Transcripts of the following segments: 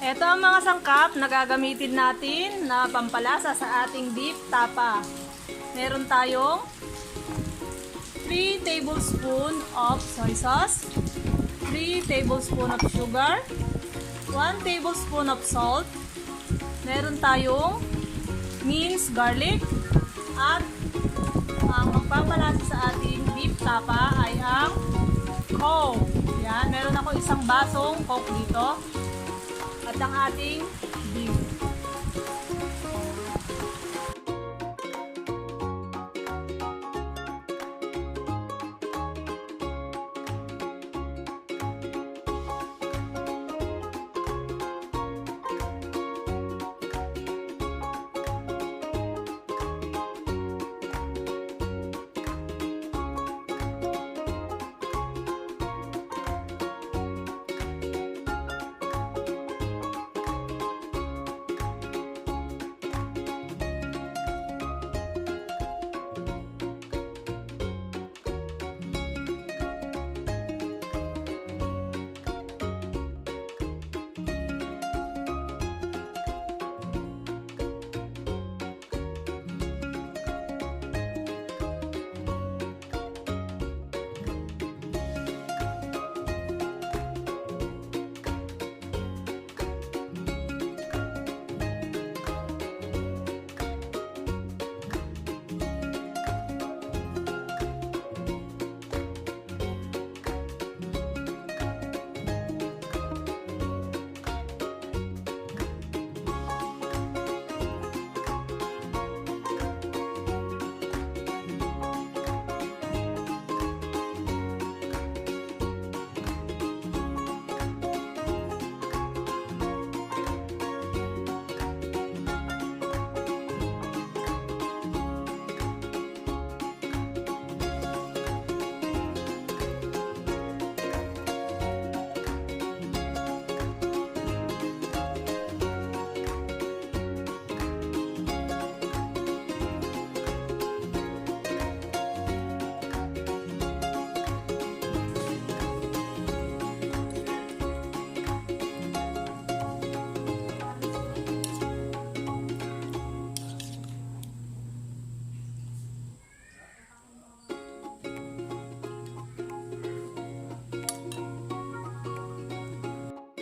Ito ang mga sangkap na gagamitin natin na pampalasa sa ating beef tapa. Meron tayong 3 tablespoons of soy sauce, 3 tablespoons of sugar, 1 tablespoon of salt, meron tayong minced garlic, at ang magpapalasa sa ating beef tapa ay ang coke. Yan, meron ako isang basong coke dito. At ang ating beef.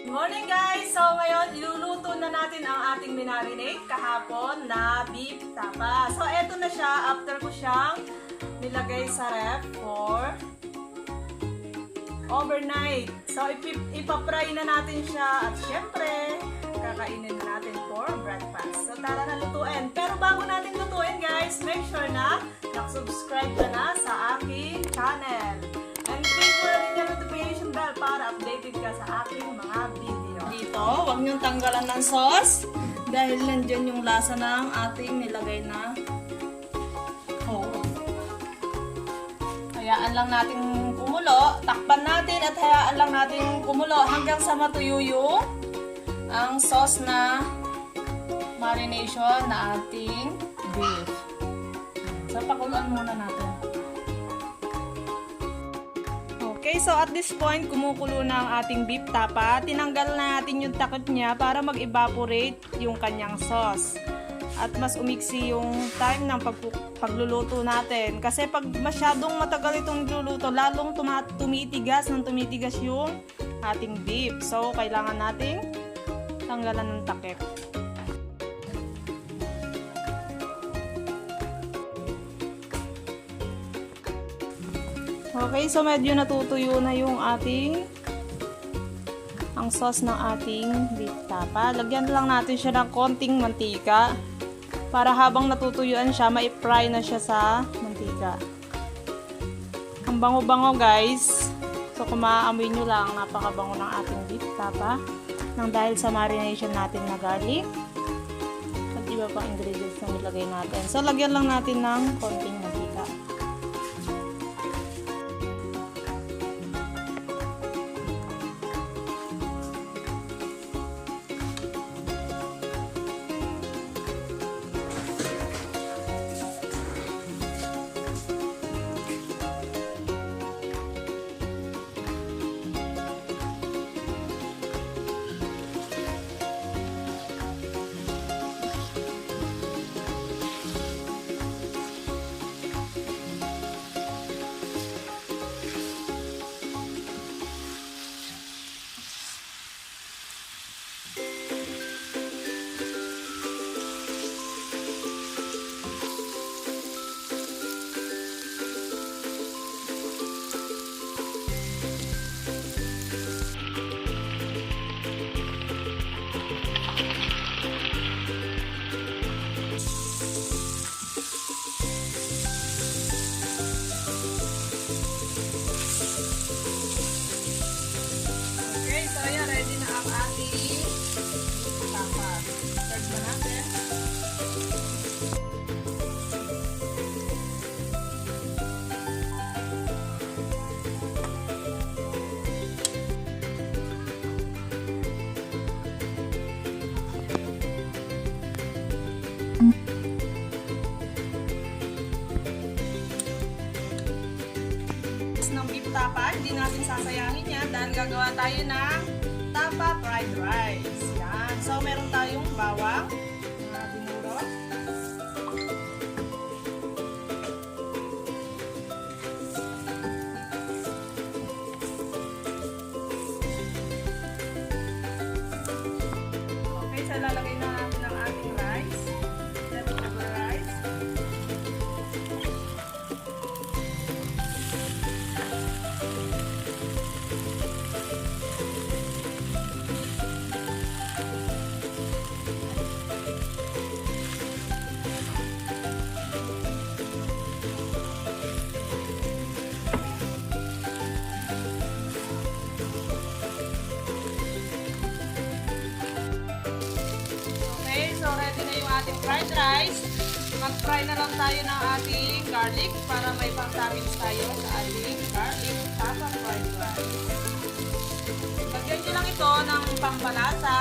Morning guys! So ngayon, iluluto na natin ang ating minarinate kahapon na beef tapa. So eto na siya, after ko siyang nilagay sa ref for overnight. So ipapry na natin siya at syempre, kakainin na natin for breakfast. So tara na lutuin. Pero bago natin lutuin guys, make sure na subscribe ka na sa aking channel. And click mo na rin yung notification bell para updated ka sa aking mga video. Dito, huwag niyong tanggalan ng sauce dahil nandiyan yung lasa ng ating nilagay na coke. Hayaan lang natin kumulo. Takpan natin at hayaan lang natin kumulo hanggang sa matuyo yung ang sauce na marination na ating beef. So, pakuluan muna natin. Okay, so at this point, kumukulo na ang ating beef tapa. Tinanggal na natin yung takip niya para mag-evaporate yung kanyang sauce. At mas umiksi yung time ng pagluluto natin. Kasi pag masyadong matagal itong niluluto, lalong tumitigas yung ating beef. So, kailangan nating tanggalan ng takip. Okay, so medyo natutuyo na yung ang sauce ng ating beef tapa. Lagyan lang natin siya ng konting mantika para habang natutuyuan siya, ma-fry na siya sa mantika. Ang bango-bango guys. So kung maaamoy nyo lang, napakabango ng ating beef tapa nang dahil sa marination natin na garlic at iba pang ingredients na nilagay natin. So lagyan lang natin ng konting mantika. Sayangin yan dahil gagawa tayo ng tapa fried rice. Yan. So, meron tayong bawang na binurot. Okay, so lalagay na natin ang ating rice. Leftover rice. So, ready na yung ating fried rice. Mag-fry na lang tayo ng ating garlic para may pang-toppings tayo sa ating garlic tapa fried rice. Lagyan nyo lang ito ng pampalasa